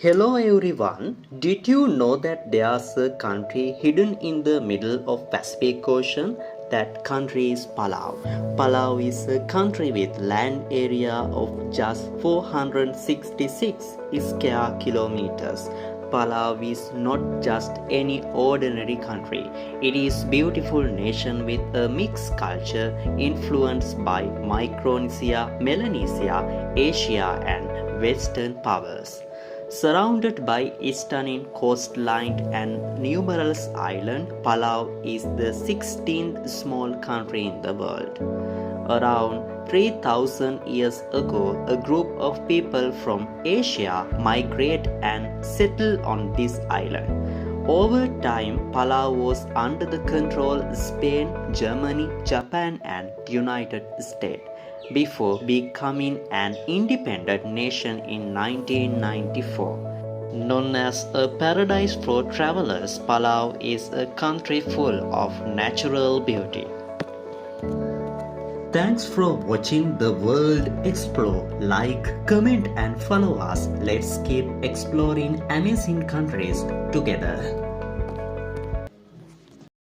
Hello everyone. Did you know that there's a country hidden in the middle of Pacific Ocean? That country is Palau. Palau is a country with land area of just 466 square kilometers. Palau is not just any ordinary country. It is a beautiful nation with a mixed culture influenced by Micronesia, Melanesia, Asia and Western powers. Surrounded by stunning coastline and numerous islands, Palau is the 16th small country in the world. Around 3000 years ago, a group of people from Asia migrated and settled on this island. Over time, Palau was under the control of Spain, Germany, Japan, and United States before becoming an independent nation in 1994. Known as a paradise for travelers, Palau is a country full of natural beauty. Thanks for watching The World Explore. Like, comment and follow us. Let's keep exploring amazing countries together.